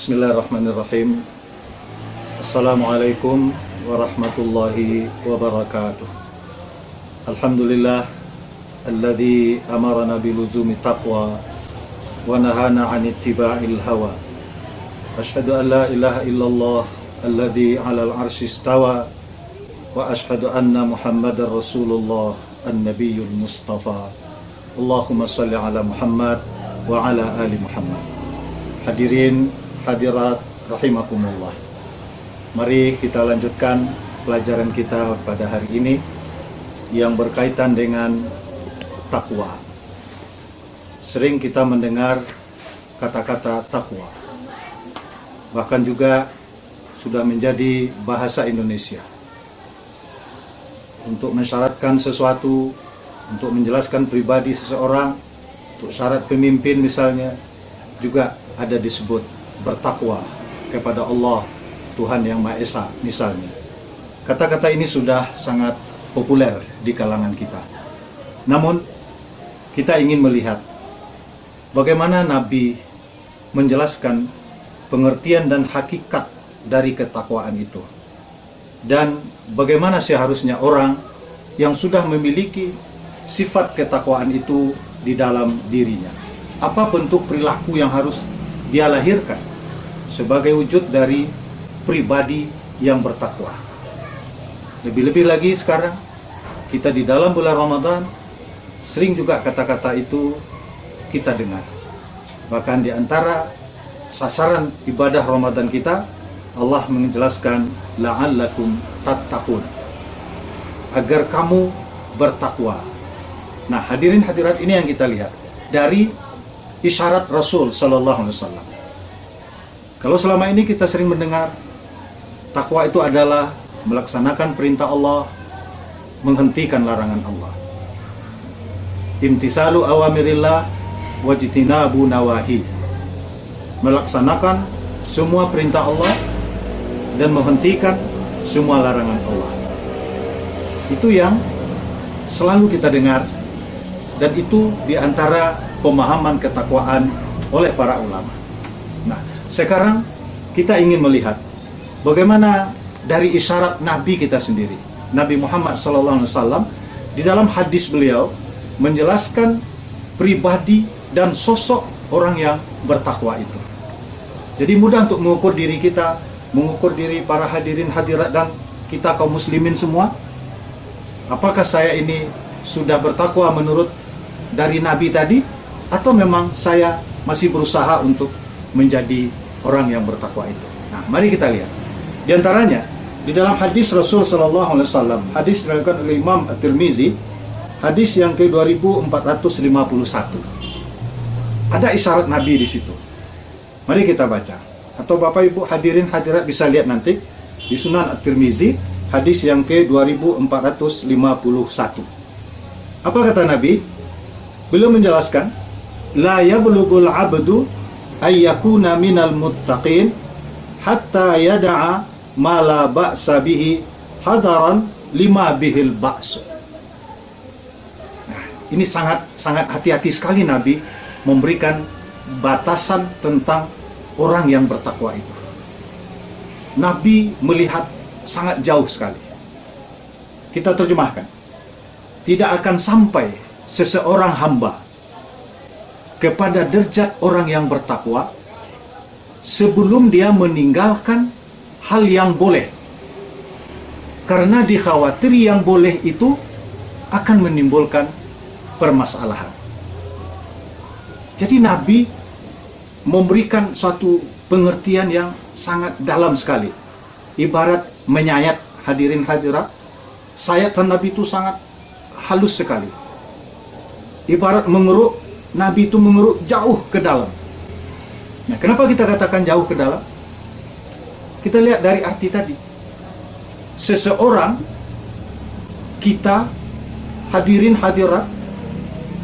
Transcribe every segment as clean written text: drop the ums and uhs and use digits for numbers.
Bismillahirrahmanirrahim. Assalamualaikum warahmatullahi wabarakatuh. Alhamdulillah alladzi amarana biluzumi taqwa wa nahana 'an ittiba'il hawa. Asyhadu an la ilaha illallah alladzi 'alal 'arsy istawa wa asyhadu anna Muhammadar Rasulullah an-nabiyyul mustafa. Allahumma shalli 'ala Muhammad wa 'ala ali Muhammad. Hadirin hadirat rahimakumullah. Mari kita lanjutkan pelajaran kita pada hari ini yang berkaitan dengan takwa. Sering kita mendengar kata-kata takwa, bahkan juga sudah menjadi bahasa Indonesia. Untuk mensyaratkan sesuatu, untuk menjelaskan pribadi seseorang, untuk syarat pemimpin misalnya, juga ada disebut bertakwa kepada Allah Tuhan Yang Maha Esa misalnya. Kata-kata ini sudah sangat populer di kalangan kita. Namun kita ingin melihat bagaimana Nabi menjelaskan pengertian dan hakikat dari ketakwaan itu, dan bagaimana seharusnya orang yang sudah memiliki sifat ketakwaan itu di dalam dirinya. Apa bentuk perilaku yang harus dia lahirkan sebagai wujud dari pribadi yang bertakwa. Lebih-lebih lagi sekarang kita di dalam bulan Ramadan, sering juga kata-kata itu kita dengar. Bahkan di antara sasaran ibadah Ramadan kita, Allah menjelaskan la'allakum tattaqun, agar kamu bertakwa. Nah, hadirin hadirat, ini yang kita lihat dari isyarat Rasul sallallahu alaihi wasallam. Kalau selama ini kita sering mendengar takwa itu adalah melaksanakan perintah Allah, menghentikan larangan Allah. Imtisalu awamirillah wajtinabu nawahi. Melaksanakan semua perintah Allah dan menghentikan semua larangan Allah. Itu yang selalu kita dengar, dan itu diantara pemahaman ketakwaan oleh para ulama. Nah, sekarang kita ingin melihat bagaimana dari isyarat Nabi kita sendiri, Nabi Muhammad SAW, di dalam hadis beliau menjelaskan pribadi dan sosok orang yang bertakwa itu. Jadi mudah untuk mengukur diri kita, mengukur diri para hadirin hadirat dan kita kaum muslimin semua. Apakah saya ini sudah bertakwa menurut dari Nabi tadi, atau memang saya masih berusaha untuk menjadi orang yang bertakwa itu. Nah, mari kita lihat. Di antaranya di dalam hadis Rasul sallallahu alaihi wasallam, hadis diriwayatkan oleh Imam At-Tirmizi, hadis yang ke-2451. Ada isyarat Nabi di situ. Mari kita baca. Atau Bapak Ibu hadirin hadirat bisa lihat nanti di Sunan At-Tirmizi, hadis yang ke-2451. Apa kata Nabi? Beliau menjelaskan, la yablughul 'abdu ayyakuna minal muttaqin hatta yada'a ma la ba'sa bihi hadaran lima bihil ba'su. Nah, ini sangat hati-hati sekali Nabi memberikan batasan tentang orang yang bertakwa itu. Nabi melihat sangat jauh sekali. Kita terjemahkan, tidak akan sampai seseorang hamba kepada derajat orang yang bertakwa sebelum dia meninggalkan hal yang boleh, karena dikhawatiri yang boleh itu akan menimbulkan permasalahan. Jadi Nabi memberikan suatu pengertian yang sangat dalam sekali, ibarat menyayat. Hadirin hadirat, sayatan Nabi itu sangat halus sekali, ibarat mengeruk. Nabi itu mengeruk jauh ke dalam. Nah, kenapa kita katakan jauh ke dalam? Kita lihat dari arti tadi. Seseorang, kita hadirin hadirat,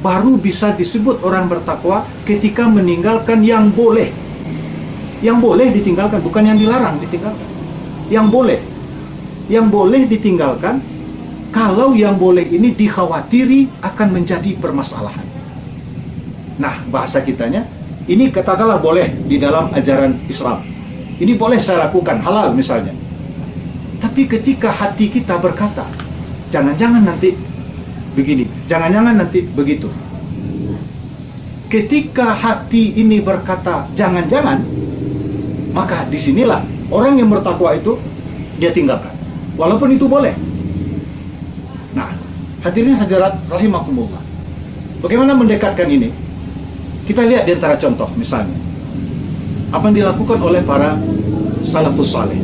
baru bisa disebut orang bertakwa ketika meninggalkan yang boleh. Yang boleh ditinggalkan, bukan yang dilarang ditinggalkan. Yang boleh. Yang boleh ditinggalkan kalau yang boleh ini dikhawatiri akan menjadi permasalahan. Nah, bahasa kitanya, ini katakanlah boleh di dalam ajaran Islam. Ini boleh saya lakukan, halal misalnya. Tapi ketika hati kita berkata, jangan-jangan nanti begini, jangan-jangan nanti begitu. Ketika hati ini berkata, jangan-jangan, maka disinilah orang yang bertakwa itu dia tinggalkan. Walaupun itu boleh. Nah, hadirin hadirat rahimakumullah. Bagaimana mendekatkan ini? Kita lihat di antara contoh, misalnya apa yang dilakukan oleh para salafus saleh,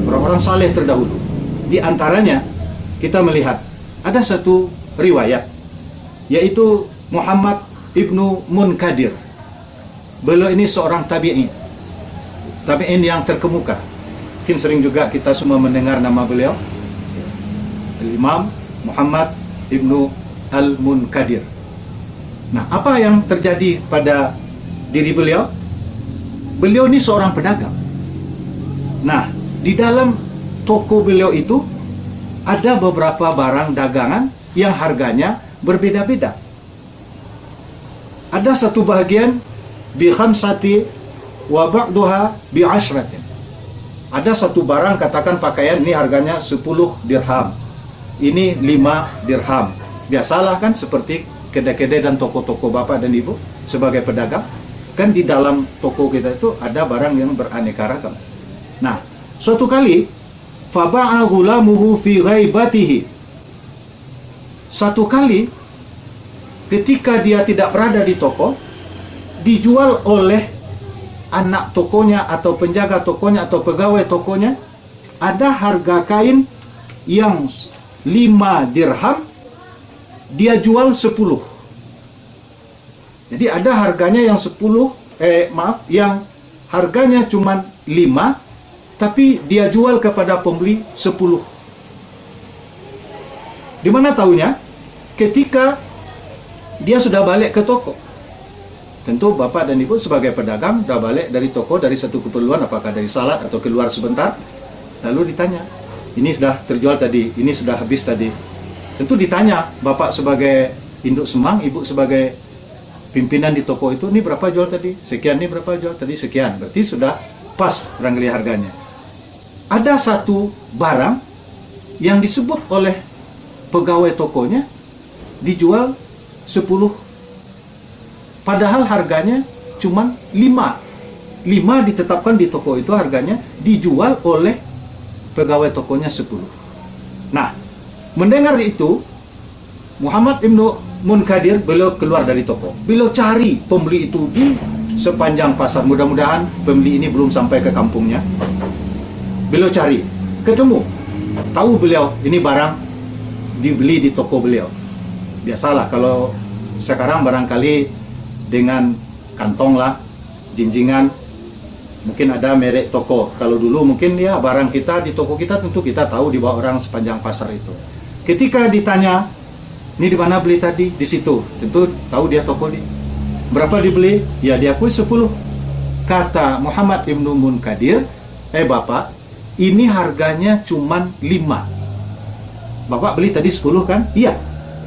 orang-orang saleh terdahulu. Di antaranya kita melihat ada satu riwayat, yaitu Muhammad ibnu Munkadir. Beliau ini seorang tabi'in yang terkemuka. Mungkin sering juga kita semua mendengar nama beliau, Imam Muhammad ibnu Al-Munkadir. Nah, apa yang terjadi pada diri beliau? Beliau ini seorang pedagang. Nah, di dalam toko beliau itu ada beberapa barang dagangan yang harganya berbeda-beda. Ada satu bahagian bi khamsati wa ba'duha bi ashratin. Ada satu barang, katakan pakaian ini harganya 10 dirham. Ini 5 dirham. Biasalah kan seperti kedai-kedai dan toko-toko bapak dan ibu sebagai pedagang, kan di dalam toko kita itu ada barang yang beraneka ragam. Nah, suatu kali faba'a ghulamuhu fi ghaibatihi. Satu kali ketika dia tidak berada di toko, dijual oleh anak tokonya atau penjaga tokonya atau pegawai tokonya, ada harga kain yang 5 dirham, dia jual 10. Jadi ada harganya yang 10, yang harganya cuma 5, tapi dia jual kepada pembeli 10. Di mana tahunya? Ketika dia sudah balik ke toko. Tentu bapak dan ibu sebagai pedagang sudah balik dari toko dari satu keperluan, apakah dari salat atau keluar sebentar, lalu ditanya, ini sudah terjual tadi, ini sudah habis tadi. Tentu ditanya, bapak sebagai induk semang, ibu sebagai pimpinan di toko itu, ini berapa jual tadi? Sekian, ini berapa jual tadi? Sekian. Berarti sudah pas barangkali harganya. Ada satu barang yang disebut oleh pegawai tokonya dijual 10. Padahal harganya cuma 5. 5 ditetapkan di toko itu harganya, dijual oleh pegawai tokonya 10. Nah, mendengar itu, Muhammad ibnu Munkadir, beliau keluar dari toko. Beliau cari pembeli itu di sepanjang pasar. Mudah-mudahan pembeli ini belum sampai ke kampungnya. Beliau cari, ketemu. Tahu beliau, ini barang dibeli di toko beliau. Biasalah kalau sekarang barangkali dengan kantong lah, jinjingan, mungkin ada merek toko. Kalau dulu mungkin ya barang kita di toko kita, tentu kita tahu di bawah orang sepanjang pasar itu. Ketika ditanya, ini di mana beli tadi? Di situ. Tentu tahu dia toko di. Berapa dibeli? Ya diakui 10. Kata Muhammad ibnu Munkadir, bapak, ini harganya cuman 5. Bapak beli tadi 10 kan? Iya.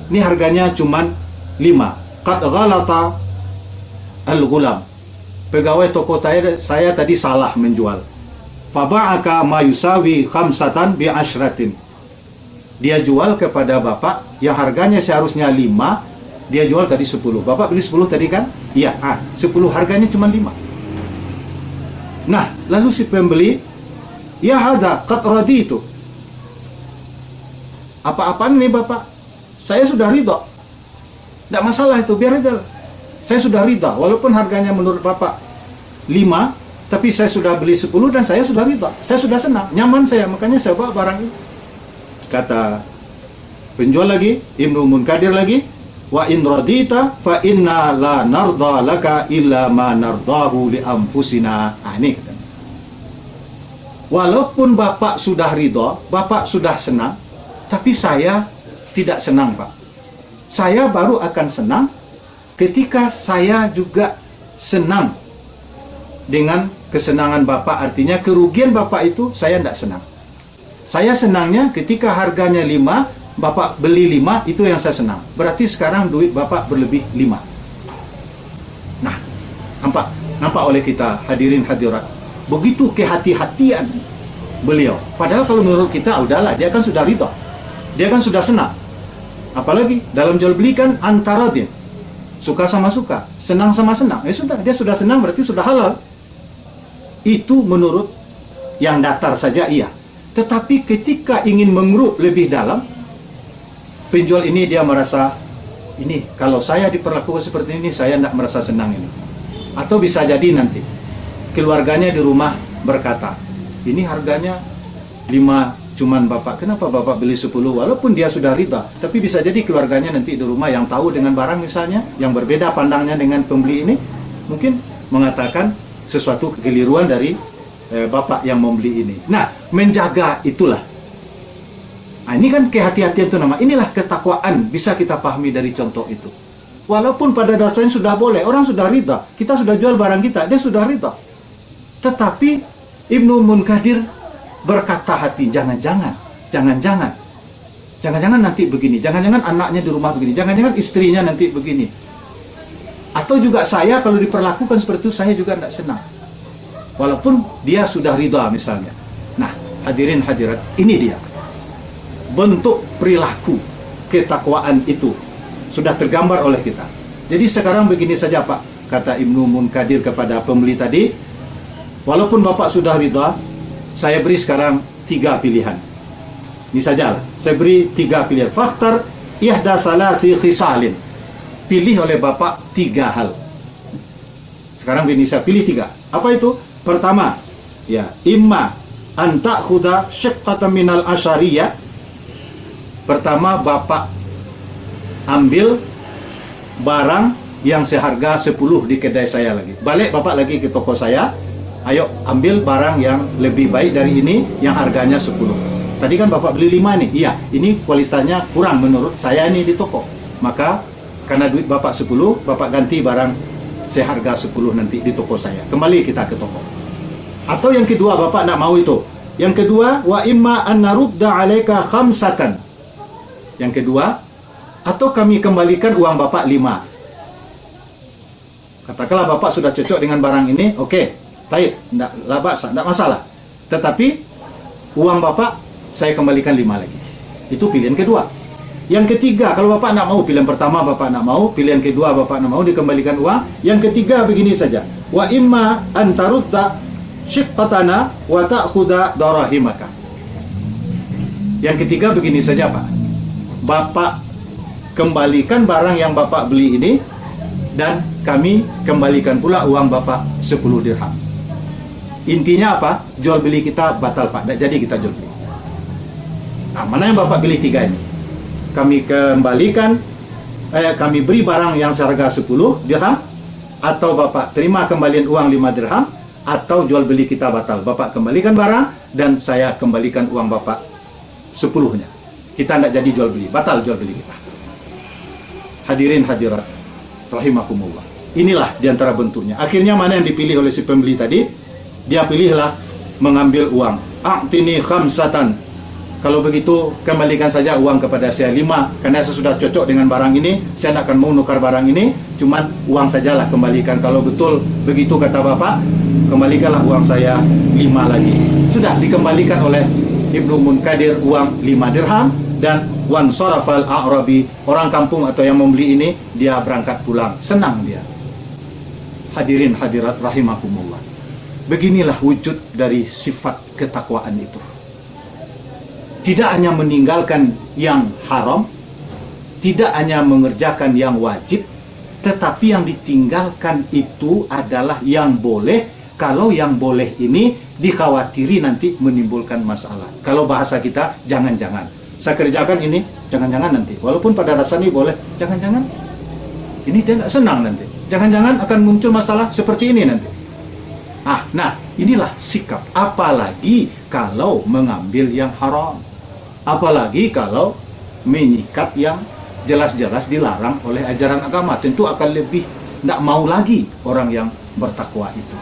Ini harganya cuman 5. Qad ghalata al-ghulam. Pegawai toko saya tadi salah menjual. Faba'aka ma yusawi khamsatan bi ashratin. Dia jual kepada bapak yang harganya seharusnya 5, dia jual tadi 10. Bapak beli 10 tadi kan? Iya, 10 harganya cuma 5. Nah, lalu si pembeli, ya hadza qad raditu. Apa-apaan nih bapak? Saya sudah ridha. Tidak masalah itu, biar aja. Saya sudah ridha, walaupun harganya menurut bapak 5, tapi saya sudah beli 10 dan saya sudah ridha. Saya sudah senang, nyaman saya, makanya saya bawa barang itu. Kata penjual lagi, Ibnu Munkadir lagi, wa in radita fa inna la narda laka illa ma nardahu li anfusina. Ini kata. Walaupun bapak sudah ridha, bapak sudah senang, tapi saya tidak senang, Pak. Saya baru akan senang ketika saya juga senang dengan kesenangan bapak. Artinya kerugian bapak itu saya tidak senang. Saya senangnya ketika harganya 5, bapak beli 5, itu yang saya senang. Berarti sekarang duit bapak berlebih 5. Nah, nampak? nampak oleh kita, hadirin hadirat, begitu kehati-hatian beliau. Padahal kalau menurut kita, udahlah, dia kan sudah ridha, dia kan sudah senang. Apalagi dalam jual beli kan antara dia suka sama suka, senang sama senang. Sudah, dia sudah senang berarti sudah halal. Itu menurut yang datar saja iya. Tetapi ketika ingin mengeruk lebih dalam, penjual ini dia merasa, ini kalau saya diperlakukan seperti ini, saya tidak merasa senang ini. Atau bisa jadi nanti keluarganya di rumah berkata, ini harganya 5, cuman bapak, kenapa bapak beli 10? Walaupun dia sudah riba, tapi bisa jadi keluarganya nanti di rumah yang tahu dengan barang misalnya, yang berbeda pandangnya dengan pembeli ini, mungkin mengatakan sesuatu kekeliruan dari bapak yang membeli ini. Nah, menjaga itulah. Nah, ini kan kehati-hatian itu nama. Inilah ketakwaan, bisa kita pahami dari contoh itu. Walaupun pada dasarnya sudah boleh, orang sudah ridha, kita sudah jual barang kita, dia sudah ridha. Tetapi Ibnu Munkadir berkata hati, jangan-jangan nanti begini, jangan-jangan anaknya di rumah begini, jangan-jangan istrinya nanti begini. Atau juga saya kalau diperlakukan seperti itu, saya juga tidak senang. Walaupun dia sudah ridha misalnya. Nah, hadirin hadirat, ini dia bentuk perilaku ketakwaan itu sudah tergambar oleh kita. Jadi sekarang begini saja Pak, kata Ibnu Munkadir kepada pembeli tadi, walaupun Bapak sudah ridha, saya beri sekarang 3 pilihan. Ini saja, saya beri 3 pilihan. Faktar ihda salasi khisalin. Pilih oleh Bapak 3 hal. Sekarang begini, saya pilih 3. Apa itu? Pertama, ya, imma an ta'khudha syiqqatan minal asyariyah. Pertama, Bapak ambil barang yang seharga 10 di kedai saya lagi. Balik Bapak lagi ke toko saya, ayo ambil barang yang lebih baik dari ini yang harganya 10. Tadi kan Bapak beli 5 nih. Iya, ini kualitasnya kurang menurut saya ini di toko. Maka karena duit Bapak 10, Bapak ganti barang seharga 10 nanti di toko saya. Kembali kita ke toko. Atau yang kedua, Bapak tidak mau itu. Yang kedua, wa imma an narudda 'alaika khamsatan. Yang kedua, atau kami kembalikan uang Bapak 5. Katakanlah Bapak sudah cocok dengan barang ini, oke, baik, tidak masalah. Tetapi uang Bapak saya kembalikan 5 lagi. Itu pilihan kedua. Yang ketiga, kalau Bapak tidak mau, pilihan pertama Bapak tidak mau, pilihan kedua Bapak tidak mau, dikembalikan uang. Yang ketiga begini saja, wa imma an tarudda syiqqatana wa ta'khudha darahimaka. Yang ketiga begini saja Pak, Bapak kembalikan barang yang Bapak beli ini, dan kami kembalikan pula uang Bapak 10 dirham. Intinya apa? Jual beli kita batal Pak, tidak jadi kita jual beli. Nah, mana yang Bapak pilih 3 ini? Kami kembalikan, kami beri barang yang seharga 10 dirham, atau Bapak terima kembalian uang 5 dirham, atau jual beli kita batal. Bapak kembalikan barang dan saya kembalikan uang Bapak 10-nya. Kita tidak jadi jual beli, batal jual beli kita. Hadirin hadirat rahimakumullah. Inilah diantara bentuknya. Akhirnya mana yang dipilih oleh si pembeli tadi? Dia pilihlah mengambil uang. A'tini khamsatan. Kalau begitu kembalikan saja uang kepada saya 5, karena saya sudah cocok dengan barang ini, saya tidak akan mau nukar barang ini, cuman uang sajalah kembalikan. Kalau betul begitu kata Bapak, kembalikanlah uang saya 5 lagi. Sudah dikembalikan oleh Ibnu Munkadir uang 5 dirham, dan wan sarafal a'rabi, orang kampung atau yang membeli ini, dia berangkat pulang, senang dia. Hadirin hadirat rahimakumullah. Beginilah wujud dari sifat ketakwaan itu. Tidak hanya meninggalkan yang haram, tidak hanya mengerjakan yang wajib, tetapi yang ditinggalkan itu adalah yang boleh, kalau yang boleh ini dikhawatiri nanti menimbulkan masalah. Kalau bahasa kita, jangan-jangan saya kerjakan ini, jangan-jangan nanti, walaupun pada dasarnya boleh, jangan-jangan ini dia tidak senang nanti, jangan-jangan akan muncul masalah seperti ini nanti. Nah, inilah sikap. Apalagi kalau mengambil yang haram, apalagi kalau menyikat yang jelas-jelas dilarang oleh ajaran agama, tentu akan lebih tidak mau lagi orang yang bertakwa itu.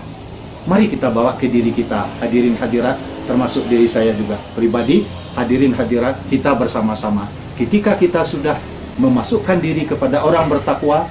Mari kita bawa ke diri kita, hadirin hadirat, termasuk diri saya juga pribadi, hadirin hadirat, kita bersama-sama. Ketika kita sudah memasukkan diri kepada orang bertakwa,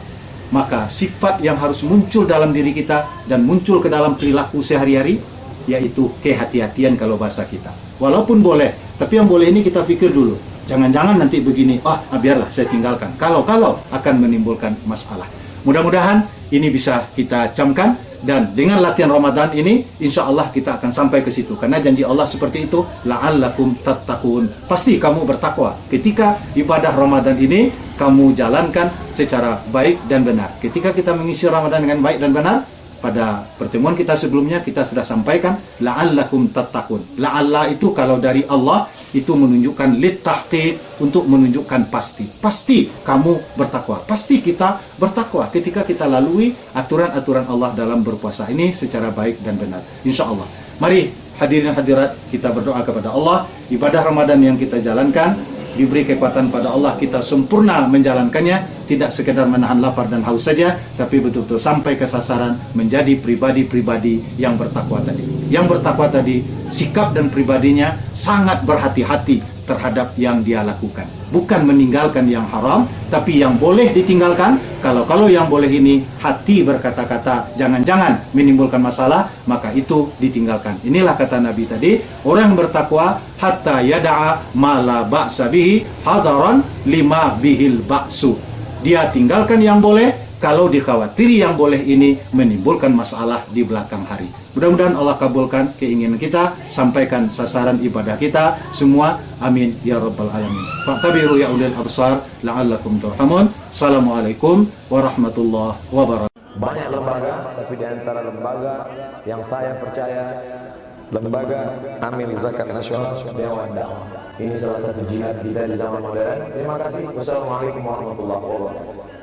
maka sifat yang harus muncul dalam diri kita dan muncul ke dalam perilaku sehari-hari, yaitu kehati-hatian kalau bahasa kita. Walaupun boleh, tapi yang boleh ini kita pikir dulu. Jangan-jangan nanti begini, biarlah saya tinggalkan. Kalau akan menimbulkan masalah. Mudah-mudahan ini bisa kita camkan, dan dengan latihan Ramadan ini insya Allah kita akan sampai ke situ, karena janji Allah seperti itu, la'allakum tattaqun, pasti kamu bertakwa ketika ibadah Ramadan ini kamu jalankan secara baik dan benar. Ketika kita mengisi Ramadan dengan baik dan benar, pada pertemuan kita sebelumnya kita sudah sampaikan la'allakum tattaqun. La'alla itu kalau dari Allah itu menunjukkan lit tahqiq, untuk menunjukkan pasti kamu bertakwa, pasti kita bertakwa ketika kita lalui aturan-aturan Allah dalam berpuasa ini secara baik dan benar, insya Allah. Mari hadirin hadirat, kita berdoa kepada Allah, ibadah Ramadan yang kita jalankan diberi kekuatan pada Allah, kita sempurna menjalankannya, tidak sekedar menahan lapar dan haus saja, tapi betul-betul sampai ke sasaran menjadi pribadi-pribadi yang bertakwa tadi. Yang bertakwa tadi, sikap dan pribadinya sangat berhati-hati terhadap yang dia lakukan. Bukan meninggalkan yang haram, tapi yang boleh ditinggalkan. Kalau yang boleh ini hati berkata-kata jangan-jangan menimbulkan masalah, maka itu ditinggalkan. Inilah kata Nabi tadi, orang bertakwa hatta yada'a ma la ba'sa bihi hadaran lima bihil ba'su. Dia tinggalkan yang boleh kalau dikhawatiri yang boleh ini menimbulkan masalah di belakang hari. Mudah-mudahan Allah kabulkan keinginan kita, sampaikan sasaran ibadah kita semua. Amin ya rabbal alamin. Fa'tabiru ya ulil absar la'allakum turhamun. Assalamualaikum warahmatullahi wabarakatuh. Banyak lembaga, tapi di antara lembaga yang saya percaya, lembaga Amil Zakat Nasional Dewan Dakwah. Ini salah satu jihad kita di zaman modern. Terima kasih. Wassalamualaikum warahmatullahi wabarakatuh.